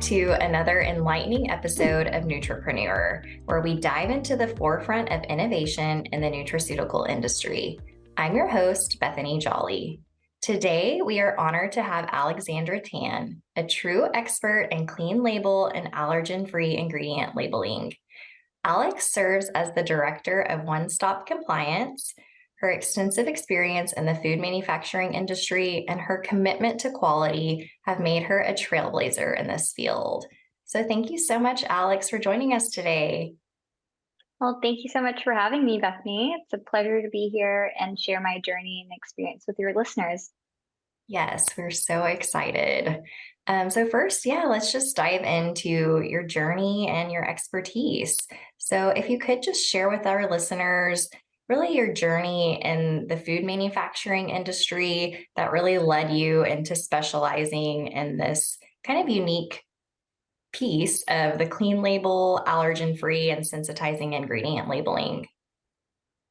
back to another enlightening episode of NutraPreneur, where we dive into the forefront of innovation in the nutraceutical industry. I'm your host, Bethany Jolly. Today, we are honored to have Alexandra Tan, a true expert in clean label and allergen-free ingredient labeling. Alex serves as the director of One Stop Compliance. Her extensive experience in the food manufacturing industry and her commitment to quality have made her a trailblazer in this field. So thank you so much, Alex, for joining us today. Well, thank you so much for having me, Bethany. It's a pleasure to be here and share my journey and experience with your listeners. Yes, we're so excited. So first, let's just dive into your journey and your expertise. So if you could just share with our listeners really your journey in the food manufacturing industry that really led you into specializing in this kind of unique piece of the clean label, allergen-free, and sensitizing ingredient labeling.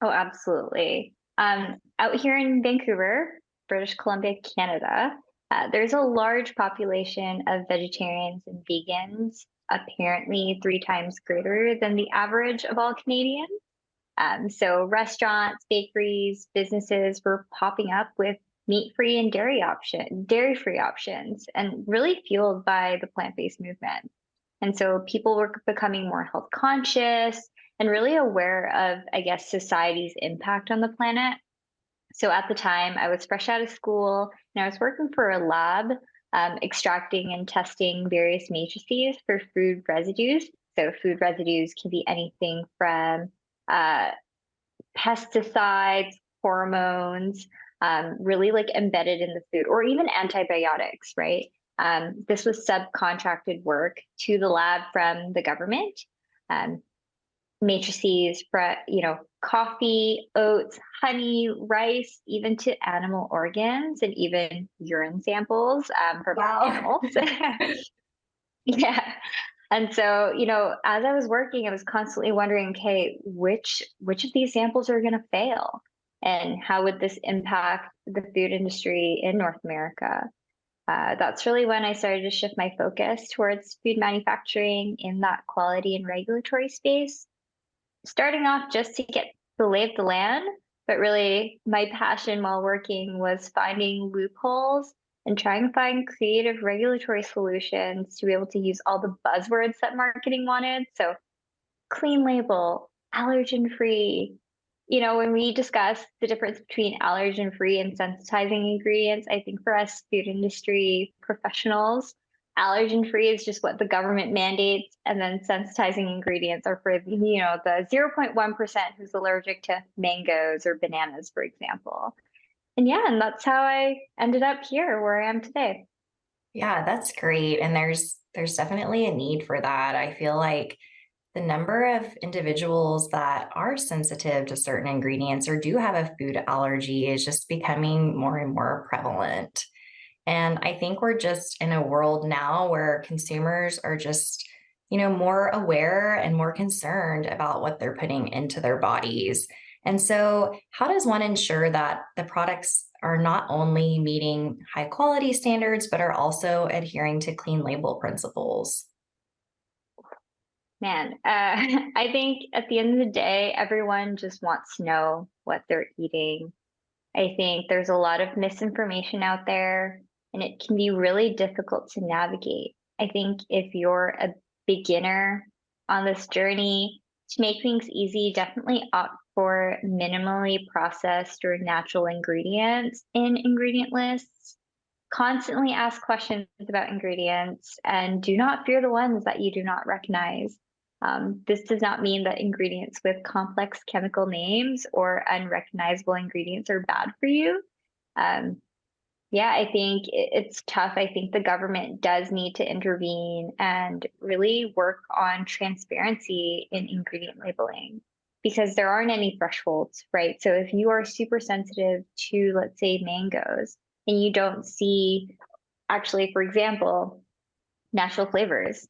Oh, absolutely. Out here in Vancouver, British Columbia, Canada, there's a large population of vegetarians and vegans, apparently 3 times greater than the average of all Canadians. So restaurants, bakeries, businesses were popping up with meat-free and dairy-free options, and really fueled by the plant-based movement. And so people were becoming more health conscious and really aware of, I guess, society's impact on the planet. So at the time, I was fresh out of school and I was working for a lab, extracting and testing various matrices for food residues. So food residues can be anything from uh, pesticides, hormones, really like embedded in the food, or even antibiotics, right? This was subcontracted work to the lab from the government. Um, Matrices for, coffee, oats, honey, rice, even to animal organs and even urine samples from Wow. animals. Yeah. And so, as I was working, I was constantly wondering, okay, which of these samples are going to fail? And how would this impact the food industry in North America? That's really when I started to shift my focus towards food manufacturing in that quality and regulatory space, starting off just to get the lay of the land. But really, my passion while working was finding loopholes and trying to find creative regulatory solutions to be able to use all the buzzwords that marketing wanted. So, clean label, allergen free. When we discuss the difference between allergen free and sensitizing ingredients, I think for us food industry professionals, allergen free is just what the government mandates, and then sensitizing ingredients are for the 0.1% who's allergic to mangoes or bananas, for example. And that's how I ended up here where I am today. Yeah, that's great. And there's definitely a need for that. I feel like the number of individuals that are sensitive to certain ingredients or do have a food allergy is just becoming more and more prevalent. And I think we're just in a world now where consumers are just, more aware and more concerned about what they're putting into their bodies. And so, how does one ensure that the products are not only meeting high quality standards, but are also adhering to clean label principles? Man, I think at the end of the day, everyone just wants to know what they're eating. I think there's a lot of misinformation out there, and it can be really difficult to navigate. I think if you're a beginner on this journey, to make things easy, definitely opt for minimally processed or natural ingredients in ingredient lists. Constantly ask questions about ingredients and do not fear the ones that you do not recognize. This does not mean that ingredients with complex chemical names or unrecognizable ingredients are bad for you. Um, I think it's tough. I think the government does need to intervene and really work on transparency in ingredient labeling, because there aren't any thresholds, right? So if you are super sensitive to, let's say, mangoes, and you don't see, actually, for example, natural flavors,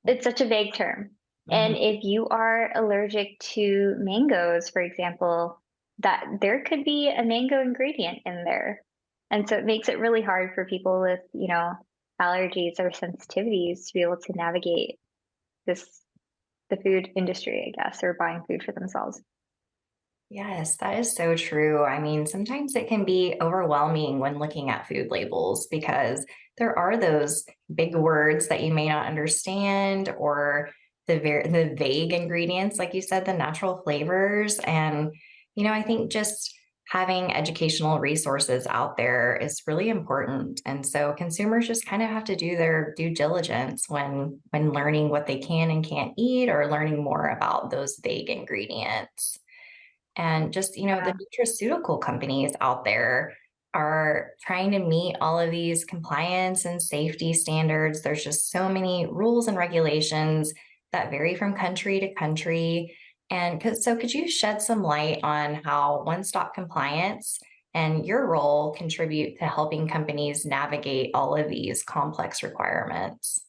it's such a vague term. And Mhm. if you are allergic to mangoes, for example, that there could be a mango ingredient in there. And so it makes it really hard for people with, allergies or sensitivities to be able to navigate the food industry, I guess, or buying food for themselves. Yes, that is so true. I mean, sometimes it can be overwhelming when looking at food labels because there are those big words that you may not understand or the vague ingredients, like you said, the natural flavors. And, I think just having educational resources out there is really important. And so consumers just kind of have to do their due diligence when learning what they can and can't eat or learning more about those vague ingredients. And just, the Yeah. nutraceutical companies out there are trying to meet all of these compliance and safety standards. There's just so many rules and regulations that vary from country to country. And so, could you shed some light on how one stop compliance and your role contribute to helping companies navigate all of these complex requirements?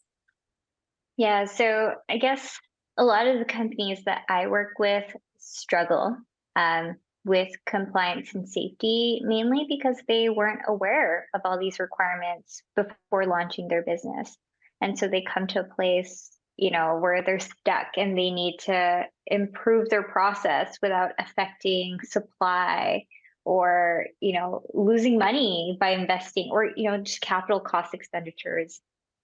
Yeah. So I guess a lot of the companies that I work with struggle with compliance and safety, mainly because they weren't aware of all these requirements before launching their business. And so they come to a place, where they're stuck and they need to improve their process without affecting supply or, losing money by investing or, just capital cost expenditures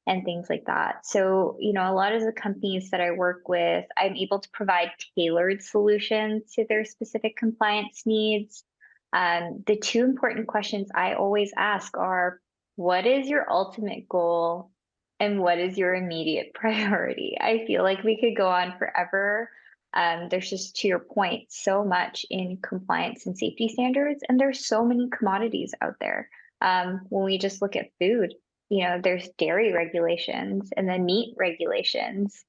and things like that. So, a lot of the companies that I work with, I'm able to provide tailored solutions to their specific compliance needs. The two important questions I always ask are, what is your ultimate goal and what is your immediate priority? I feel like we could go on forever. There's just, to your point, so much in compliance and safety standards, and there's so many commodities out there. When we just look at food, there's dairy regulations and then meat regulations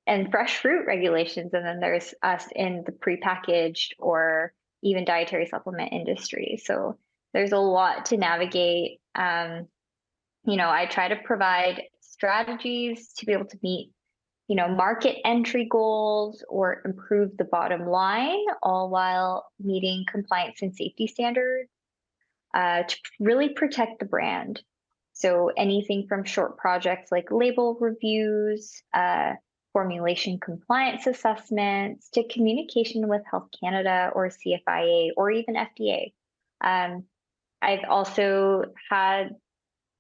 and fresh fruit regulations. And then there's us in the prepackaged or even dietary supplement industry. So there's a lot to navigate. I try to provide strategies to be able to meet, market entry goals or improve the bottom line, all while meeting compliance and safety standards to really protect the brand. So anything from short projects like label reviews, formulation compliance assessments, to communication with Health Canada or CFIA or even FDA. I've also had,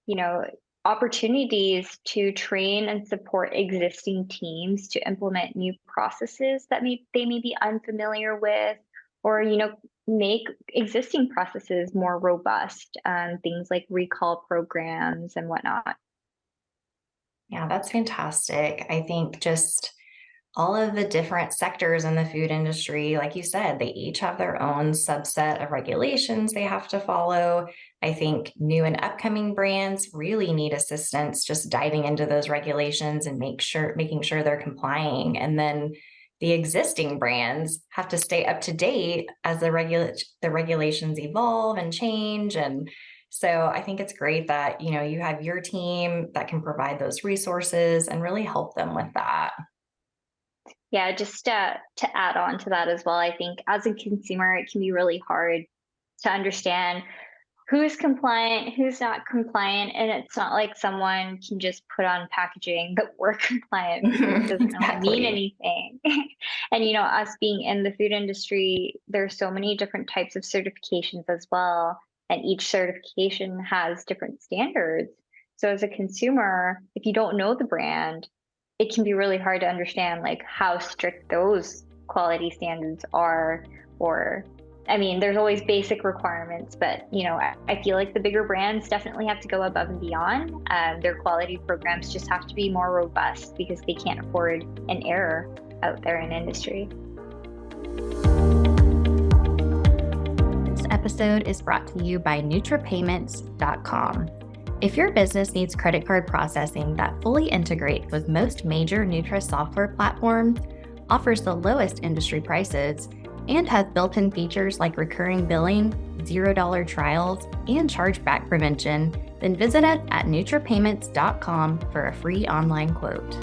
you know, opportunities to train and support existing teams to implement new processes that they may be unfamiliar with, or make existing processes more robust, things like recall programs and whatnot. Yeah, that's fantastic. I think just all of the different sectors in the food industry, like you said, they each have their own subset of regulations they have to follow. I think new and upcoming brands really need assistance just diving into those regulations and making sure they're complying. And then the existing brands have to stay up to date as the regulations evolve and change. And so I think it's great that, you have your team that can provide those resources and really help them with that. Yeah, just to add on to that as well, I think as a consumer, it can be really hard to understand who's compliant, who's not compliant. And it's not like someone can just put on packaging that we're compliant because it doesn't really mean Exactly. anything. And, us being in the food industry, there's so many different types of certifications as well. And each certification has different standards. So as a consumer, if you don't know the brand, it can be really hard to understand like how strict those quality standards are, or I mean, there's always basic requirements, but I feel like the bigger brands definitely have to go above and beyond. Their quality programs just have to be more robust because they can't afford an error out there in industry. This episode is brought to you by NutraPayments.com. If your business needs credit card processing that fully integrates with most major Nutra software platforms, offers the lowest industry prices, and has built-in features like recurring billing, $0 trials, and chargeback prevention, then visit us at NutraPayments.com for a free online quote.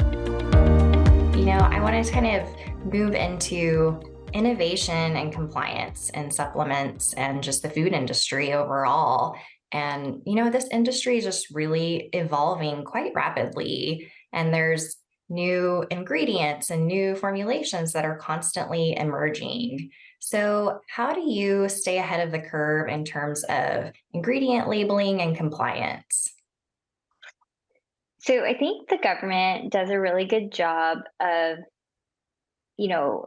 I want to kind of move into innovation and compliance in supplements and just the food industry overall. And, this industry is just really evolving quite rapidly. And there's new ingredients and new formulations that are constantly emerging. So, how do you stay ahead of the curve in terms of ingredient labeling and compliance? So I think the government does a really good job of, you know,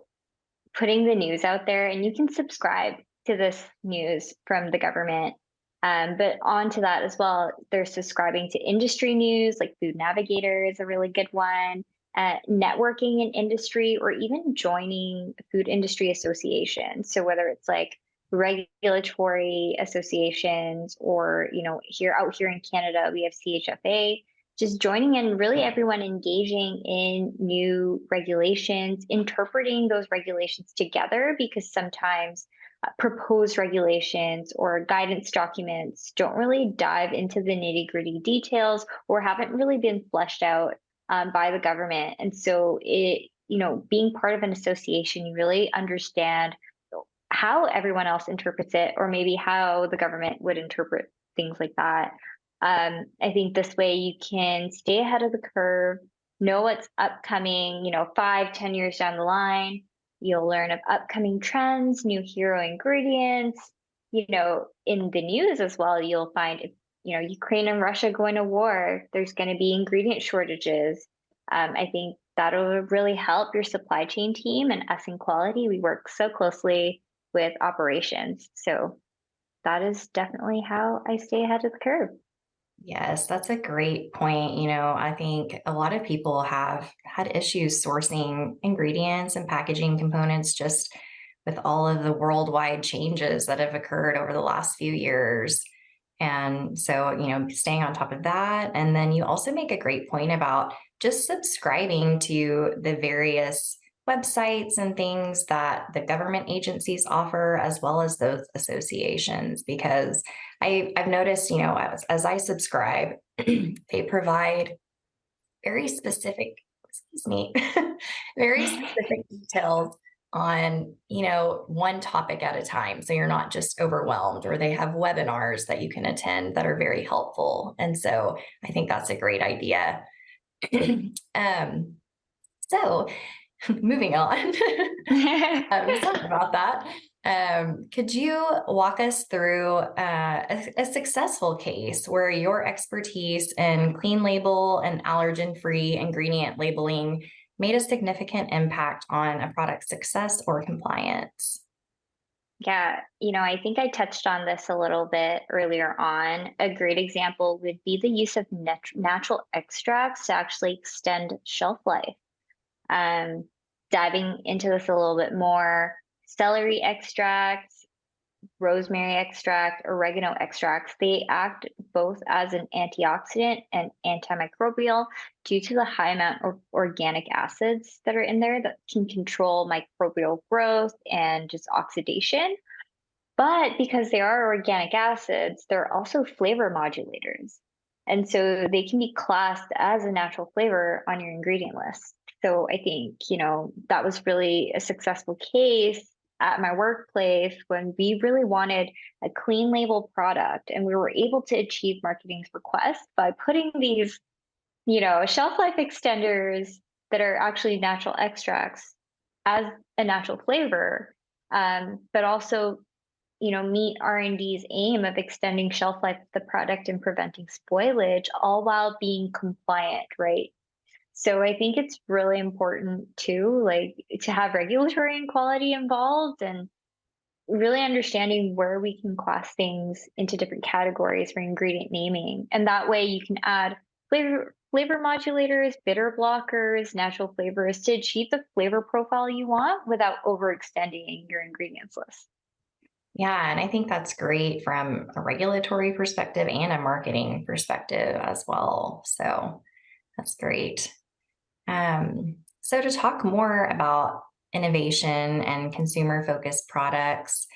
putting the news out there, and you can subscribe to this news from the government. But on to that as well, they're subscribing to industry news, like Food Navigator is a really good one. Networking in industry, or even joining food industry associations. So whether it's like regulatory associations, or here in Canada we have CHFA, just joining in, really everyone engaging in new regulations, interpreting those regulations together, because sometimes proposed regulations or guidance documents don't really dive into the nitty gritty details, or haven't really been fleshed out by the government. And so being part of an association, you really understand how everyone else interprets it, or maybe how the government would interpret things like that. I think this way you can stay ahead of the curve, know what's upcoming, 5, 10 years down the line. You'll learn of upcoming trends, new hero ingredients. In the news as well, you'll find if, Ukraine and Russia going to war, there's going to be ingredient shortages. I think that'll really help your supply chain team, and us in quality. We work so closely with operations. So that is definitely how I stay ahead of the curve. Yes, that's a great point. I think a lot of people have had issues sourcing ingredients and packaging components just with all of the worldwide changes that have occurred over the last few years. And so, staying on top of that. And then you also make a great point about just subscribing to the various websites and things that the government agencies offer, as well as those associations, because I've noticed, as I subscribe, they provide very specific, excuse me, very specific details on, one topic at a time. So you're not just overwhelmed, or they have webinars that you can attend that are very helpful. And so I think that's a great idea. um, so moving on, sorry about that. Could you walk us through a successful case where your expertise in clean label and allergen-free ingredient labeling made a significant impact on a product's success or compliance? Yeah, I think I touched on this a little bit earlier on. A great example would be the use of natural extracts to actually extend shelf life. Um, Diving into this a little bit more, celery extracts, rosemary extract, oregano extracts, they act both as an antioxidant and antimicrobial due to the high amount of organic acids that are in there that can control microbial growth and just oxidation. But because they are organic acids, they're also flavor modulators. And so they can be classed as a natural flavor on your ingredient list. So I think, that was really a successful case at my workplace when we really wanted a clean label product, and we were able to achieve marketing's request by putting these, shelf life extenders that are actually natural extracts as a natural flavor, but also meet R&D's aim of extending shelf life of the product and preventing spoilage, all while being compliant, right? So I think it's really important too, like to have regulatory and quality involved, and really understanding where we can class things into different categories for ingredient naming. And that way you can add flavor modulators, bitter blockers, natural flavors to achieve the flavor profile you want without overextending your ingredients list. Yeah, and I think that's great from a regulatory perspective and a marketing perspective as well. So that's great. So to talk more about innovation and consumer focused products,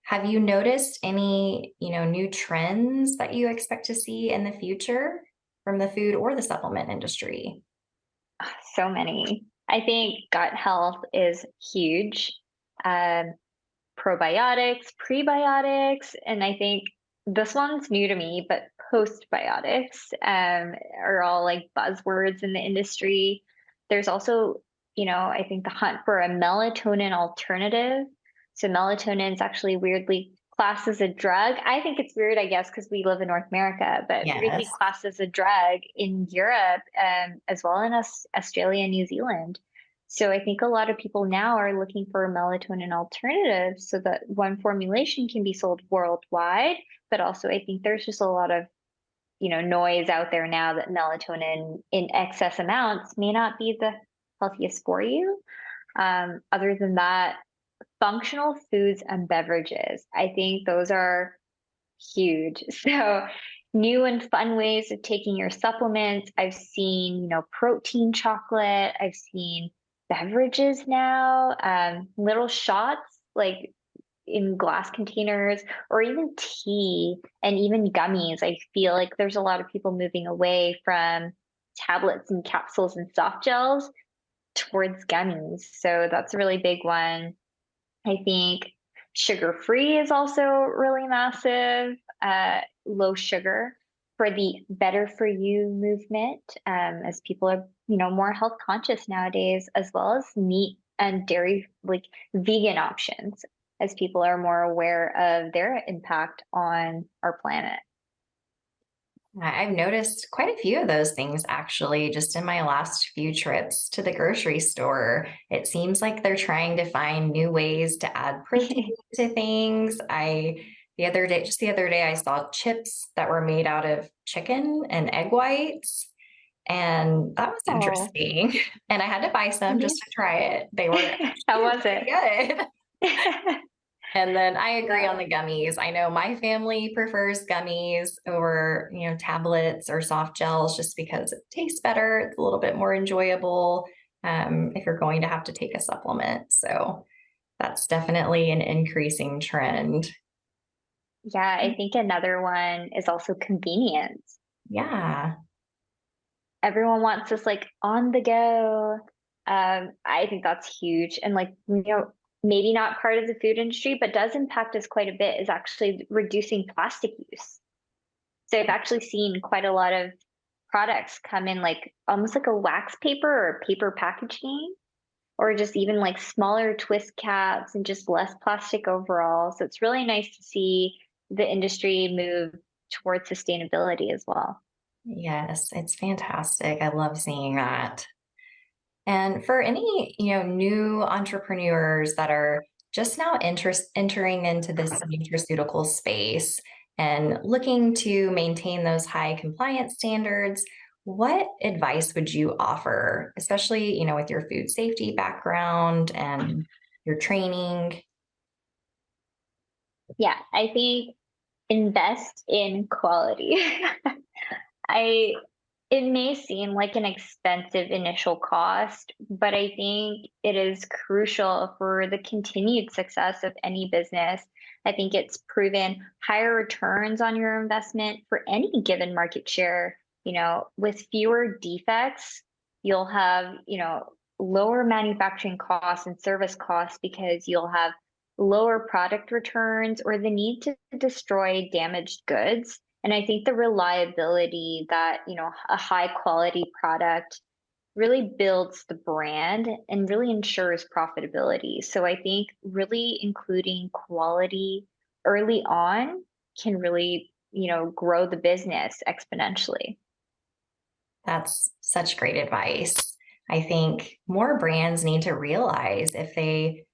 have you noticed any, new trends that you expect to see in the future from the food or the supplement industry? So many. I think gut health is huge. Um, Probiotics, prebiotics, and I think this one's new to me, but postbiotics are all like buzzwords in the industry. There's also, I think the hunt for a melatonin alternative. So melatonin is actually weirdly classed as a drug. I think it's weird, I guess, because we live in North America, but weirdly Yes. classed as a drug in Europe, as well in Australia and New Zealand. So I think a lot of people now are looking for melatonin alternatives so that one formulation can be sold worldwide. But also, I think there's just a lot of, noise out there now that melatonin in excess amounts may not be the healthiest for you. Other than that, functional foods and beverages, I think those are huge. So, new and fun ways of taking your supplements. I've seen, protein chocolate. I've seen beverages now, little shots like in glass containers, or even tea and even gummies. I feel like there's a lot of people moving away from tablets and capsules and soft gels towards gummies. So that's a really big one. I think sugar free is also really massive. Low sugar for the better for you movement, as people are, more health conscious nowadays, as well as meat and dairy, like vegan options, as people are more aware of their impact on our planet. I've noticed quite a few of those things actually just in my last few trips to the grocery store. It seems like they're trying to find new ways to add protein to things. Just the other day, I saw chips that were made out of chicken and egg whites. And that was Oh, interesting. And I had to buy some yeah. just to try it. They were How actually was it? pretty good. And then I agree on Yeah. the gummies. I know my family prefers gummies over, tablets or soft gels just because it tastes better. It's a little bit more enjoyable if you're going to have to take a supplement. So that's definitely an increasing trend. Yeah, I think another one is also convenience. Yeah, Everyone wants this like on the go. I think that's huge. And like, maybe not part of the food industry, but does impact us quite a bit is actually reducing plastic use. So I've actually seen quite a lot of products come in like almost like a wax paper or paper packaging, or just even like smaller twist caps and just less plastic overall. So it's really nice to see the industry move towards sustainability as well. yes, it's fantastic. I love seeing that. And for any, new entrepreneurs that are just now entering into this nutraceutical space and looking to maintain those high compliance standards, what advice would you offer, especially, with your food safety background and your training? Yeah, I think invest in quality. I It may seem like an expensive initial cost, but I think it is crucial for the continued success of any business. I think it's proven higher returns on your investment for any given market share. With fewer defects, you'll have, lower manufacturing costs and service costs because you'll have lower product returns or the need to destroy damaged goods. And I think the reliability that, a high quality product really builds the brand and really ensures profitability. So I think really including quality early on can really, grow the business exponentially. That's such great advice. I think more brands need to realize if they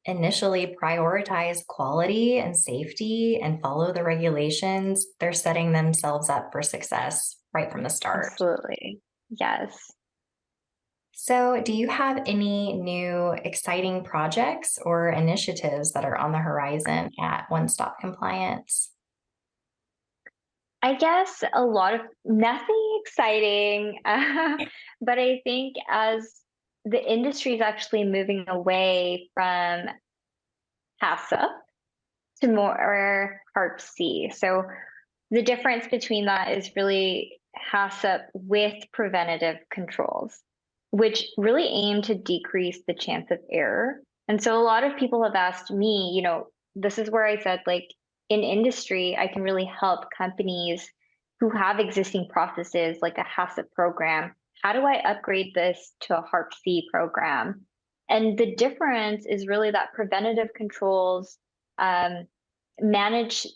initially prioritize quality and safety and follow the regulations, they're setting themselves up for success right from the start. Absolutely. Yes. So, do you have any new exciting projects or initiatives that are on the horizon at One Stop Compliance? I guess a lot of nothing exciting, but I think as the industry is actually moving away from HACCP to more Harp C. So the difference between that is really HACCP with preventative controls, which really aim to decrease the chance of error. And so a lot of people have asked me, this is where I said, like, in industry, I can really help companies who have existing processes like a HACCP program. How do I upgrade this to a HARP-C program? And the difference is really that preventative controls um, manage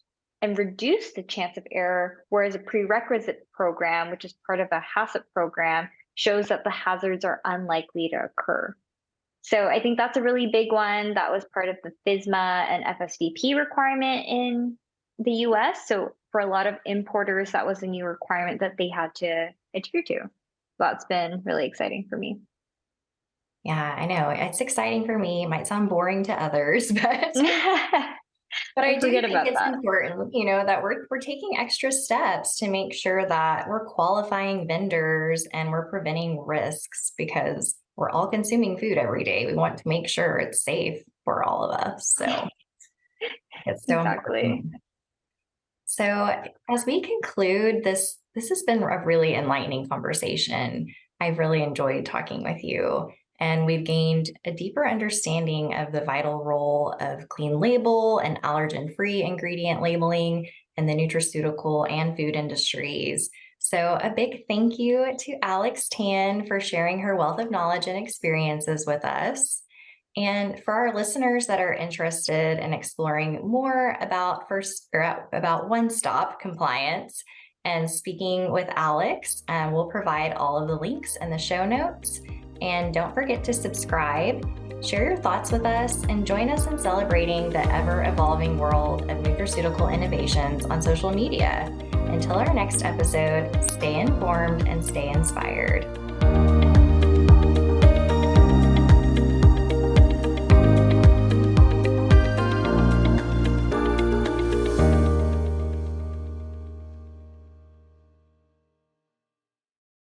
and reduce the chance of error, whereas a prerequisite program, which is part of a HACCP program, shows that the hazards are unlikely to occur. So I think that's a really big one. That was part of the FSMA and FSVP requirement in the US. So for a lot of importers, that was a new requirement that they had to adhere to. That's been really exciting for me. Yeah, I know. It's exciting for me. It might sound boring to others, but I I do forget think about it's that. important, that we're taking extra steps to make sure that we're qualifying vendors and we're preventing risks because we're all consuming food every day. We want to make sure it's safe for all of us. So it's so Exactly. important. So as we conclude this has been a really enlightening conversation. I've really enjoyed talking with you. And we've gained a deeper understanding of the vital role of clean label and allergen-free ingredient labeling in the nutraceutical and food industries. So a big thank you to Alex Tan for sharing her wealth of knowledge and experiences with us. And for our listeners that are interested in exploring more about about one-stop compliance and speaking with Alex, we'll provide all of the links in the show notes. And don't forget to subscribe, share your thoughts with us, and join us in celebrating the ever-evolving world of nutraceutical innovations on social media. Until our next episode, stay informed and stay inspired.